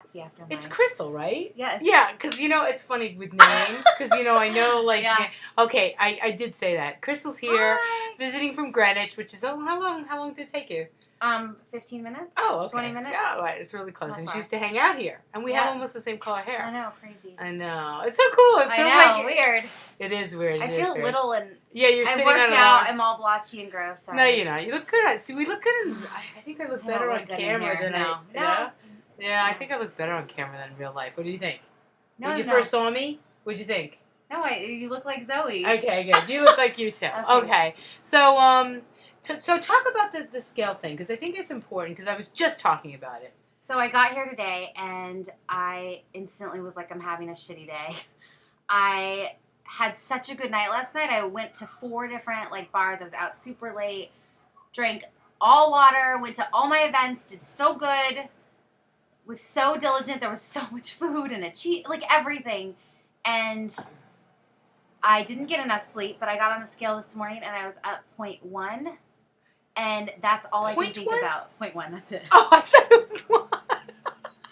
Chrysty after mine. It's Chrystal, right? Yes. Yeah, because, it's funny with names. Because, I know, Yeah. Okay, I did say that. Chrystal's here, Hi. visiting from Greenwich, which is, how long did it take you? 15 minutes. Oh, okay. 20 minutes. Yeah, right. It's really close. Not and far. she used to hang out here. And we have Yeah. almost the same color hair. I know, crazy. I know. It's so cool. It feels like weird. It is weird. I feel little and yeah, you're sitting worked on out. I'm all blotchy and gross. Sorry. No, you're not. You look good. See, we look good. I think I look better on camera than no. Yeah, I think I look better on camera than in real life. What do you think? No, when you first saw me, what'd you think? No, you look like Zoe. Okay, good. You look like you too. Okay. So, so talk about the scale thing, because I think it's important, because I was just talking about it. So I got here today, and I instantly was like, I'm having a shitty day. I had such a good night last night. I went to 4 different bars. I was out super late, drank all water, went to all my events, did so good, was so diligent. There was so much food and everything. And I didn't get enough sleep, but I got on the scale this morning, and I was at 0.1. And that's all I can think about. 0.1, that's it. Oh, I thought it was 1.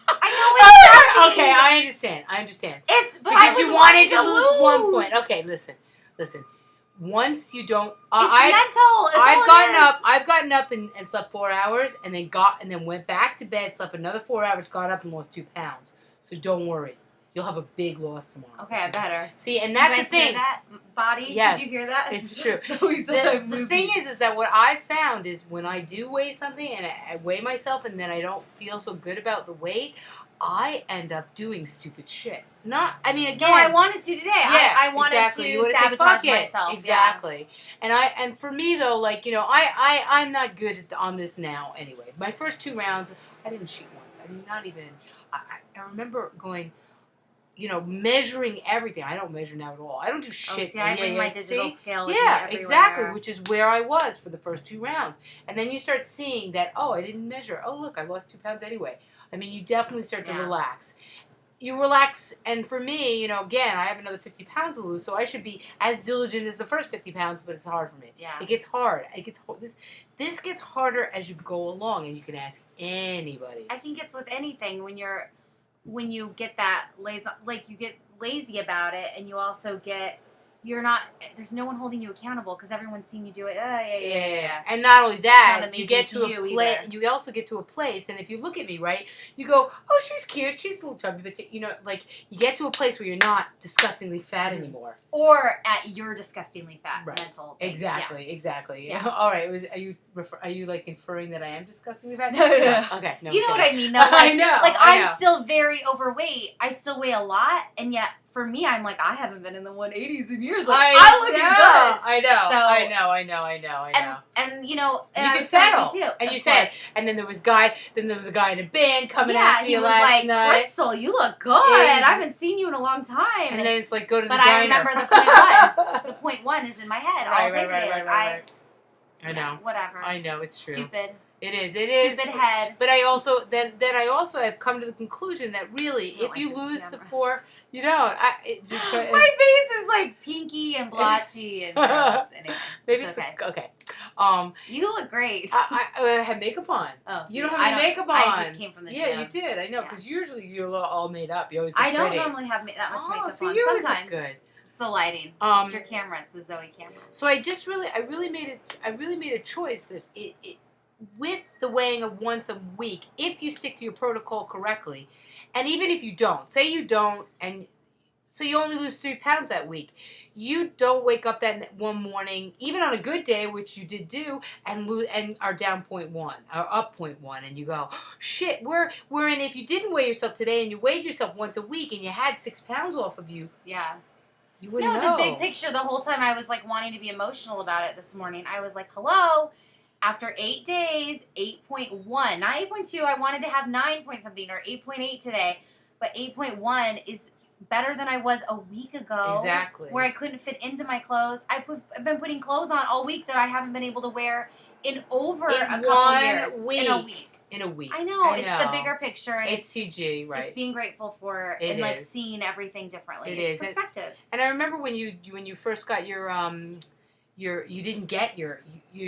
I know, okay, I understand. But because you wanted to lose 1 point. Okay, listen. Once you don't, mental. I've gotten up and slept 4 hours, and then went back to bed, slept another 4 hours, got up and lost 2 pounds. So don't worry, you'll have a big loss tomorrow. Okay, I better. See, and that's the thing. Hear that body? Yes, did you hear that? It's true. The thing is that what I found is when I do weigh something and I weigh myself, and then I don't feel so good about the weight, I end up doing stupid shit. No, I wanted to today. Yeah, I wanted to sabotage myself. Exactly. Yeah. And for me though, I'm not good on this now anyway. My first 2 rounds, I didn't cheat once. Not even. I remember going, measuring everything. I don't measure now at all. I don't do shit. See, I bring my digital scale with me Yeah, everywhere. exactly, which is where I was for the first 2 rounds. And then you start seeing that, I didn't measure. Oh, look, I lost 2 pounds anyway. You definitely start to relax. You relax, and for me, again, I have another 50 pounds to lose, so I should be as diligent as the first 50 pounds, but it's hard for me. Yeah. It gets hard. This gets harder as you go along, and you can ask anybody. I think it's with anything when you get that lazy, you get lazy about it, and you also get, there's no one holding you accountable because everyone's seen you do it. Yeah. And not only that, you get to a place. You also get to a place, and if you look at me, right, you go, "Oh, she's cute. She's a little chubby," but you get to a place where you're not disgustingly fat anymore, or at your disgustingly fat mental. Thing. Exactly. Yeah. All right. Are you inferring that I am disgustingly fat? No. Okay. No. You know what I mean, though. I know. I'm still very overweight. I still weigh a lot, and yet. For me, I'm I haven't been in the 180s in years. I'm looking good. I know. So, I know. And you can settle. Too, and you said, and then there was a guy in a band coming after you last night. Chrystal, you look good. I haven't seen you in a long time. And then it's go to the diner. But I remember the 0.1. The 0.1 is in my head all day today. I know. Whatever. I know, it's true. Stupid. It is. Stupid head. But I also I also have come to the conclusion that really, if you lose the 4, you don't. My face is pinky and blotchy and gross. Anyway, maybe it's okay. Okay. You look great. I have makeup on. Oh, you don't have any makeup on. I just came from the gym. Yeah, you did. I know, because usually you're all made up. You always look I don't pretty. normally have that much makeup on. You always Sometimes. look good. It's the lighting. It's your camera. It's the Zoe camera. So I really made a choice that with the weighing of once a week, if you stick to your protocol correctly, and even if you don't, say you don't, and so you only lose 3 pounds that week, you don't wake up that one morning, even on a good day, which you did do, and are down 0.1 or up 0.1, and you go, shit. Wherein if you didn't weigh yourself today and you weighed yourself once a week and you had 6 pounds off of you, you wouldn't know. The big picture. The whole time I was wanting to be emotional about it this morning. I was like, hello. After 8 days, 8.1. Not 8.2. I wanted to have 9 point something or 8.8 today. But 8.1 is better than I was a week ago. Exactly. Where I couldn't fit into my clothes. I've been putting clothes on all week that I haven't been able to wear in over a couple years. In a week. I know. It's the bigger picture. And it's TG, right. It's being grateful for it and seeing everything differently. It's perspective. And I remember when you first got your you didn't get your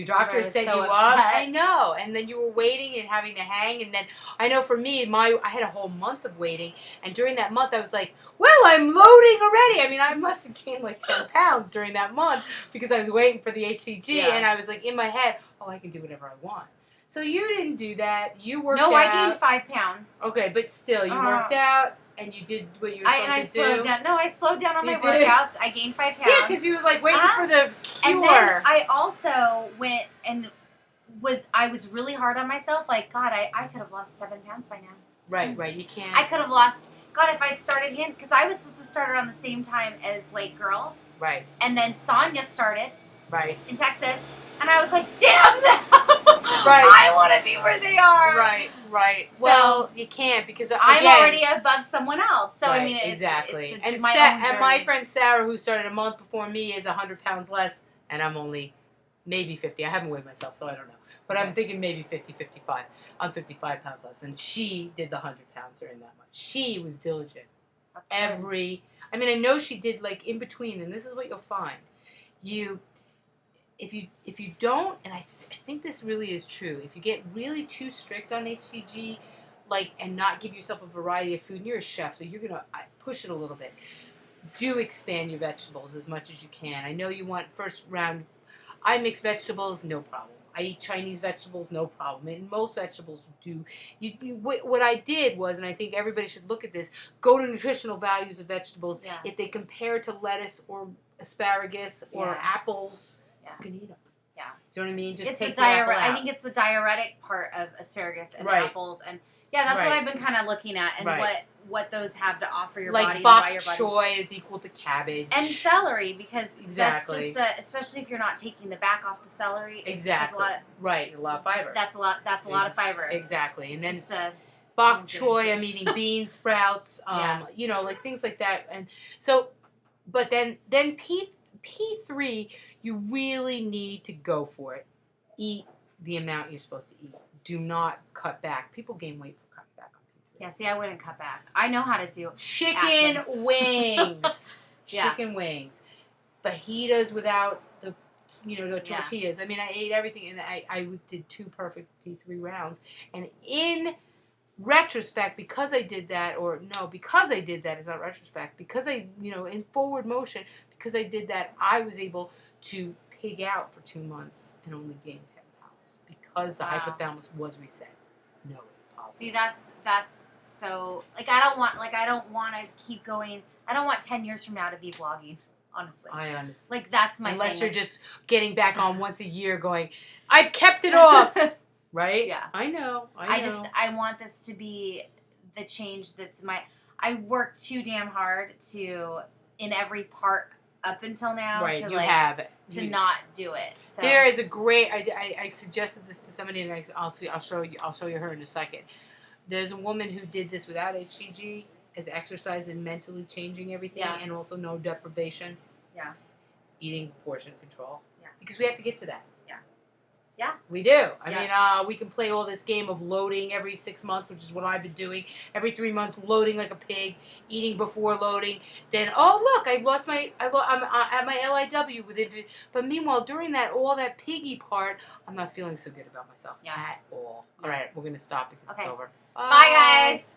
doctor set so you upset. up. I know, and then you were waiting and having to hang, and then I know for me, I had a whole month of waiting, and during that month I was like, well, I'm loading already. I mean, I must have gained like 10 pounds during that month because I was waiting for the HCG, and I was like in my head, oh, I can do whatever I want. So you didn't do that. You worked out. No, I gained 5 pounds. Okay, but still, you worked out. And you did what you were supposed to do. Slowed down. No, I slowed down on my workouts. I gained 5 pounds. Yeah, because you was like waiting for the cure. And then I also went and I was really hard on myself. Like, God, I could have lost 7 pounds by now. Right. You can't. I could have lost. God, if I'd started him, because I was supposed to start around the same time as Lake Girl. Right. And then Sonia started. Right. In Texas, and I was like, damn them. Right. I want to be where they are. Right. So, well, you can't because I'm already above someone else. So right, I mean, exactly. It's and my own journey. And my friend Sarah, who started a month before me, is 100 pounds less, and I'm only maybe 50. I haven't weighed myself, so I don't know. But I'm thinking maybe 50, 55. I'm 55 pounds less, and she did the 100 pounds during that month. She was diligent. I mean, I know she did like in between, and this is what you'll find. If you don't, and I think this really is true, if you get really too strict on HCG, like, and not give yourself a variety of food, and you're a chef, so you're gonna push it a little bit. Do expand your vegetables as much as you can. I know you want first round. I mix vegetables, no problem. I eat Chinese vegetables, no problem. And most vegetables do. What I did was, and I think everybody should look at this, go to nutritional values of vegetables. Yeah. If they compare to lettuce or asparagus or apples, you can eat them. Yeah. Do you know what I mean? Just take the apple out. I think it's the diuretic part of asparagus and apples. And that's what I've been kind of looking at and what those have to offer your body. Like bok choy is equal to cabbage. And celery, because that's just, especially if you're not taking the back off the celery. Exactly. A lot of fiber. That's a lot of fiber. Exactly. And it's then bok choy, I'm eating bean sprouts, like things like that. And so, but then P3, you really need to go for it. Eat the amount you're supposed to eat. Do not cut back. People gain weight for cutting back on P3. Yeah, see, I wouldn't cut back. I know how to do chicken wings. Chicken wings. Fajitas without the tortillas. I mean, I ate everything, and I did 2 perfect P3 rounds. And in retrospect, because I did that, it's not retrospect, because in forward motion, because I did that, I was able to pig out for 2 months and only gain 10 pounds because the hypothalamus was reset. No problem. See, that's so, I don't want to keep going. I don't want 10 years from now to be vlogging, honestly. I understand. That's my Unless thing. you're just getting back on once a year going, I've kept it off. Right? Yeah. I know. I want this to be the change I worked too damn hard in every part up until now. Right, to not do it. So. There is a great, I suggested this to somebody, and I'll show you her in a second. There's a woman who did this without HCG as exercise and mentally changing everything, and also no deprivation. Yeah. Eating portion control. Yeah. Because we have to get to that. Yeah. We do. I mean, we can play all this game of loading every 6 months, which is what I've been doing. Every 3 months, loading like a pig, eating before loading. Then, oh look, I'm at my LIW with it. But meanwhile, during all that piggy part, I'm not feeling so good about myself at all. All right, we're gonna stop because it's over. Bye guys.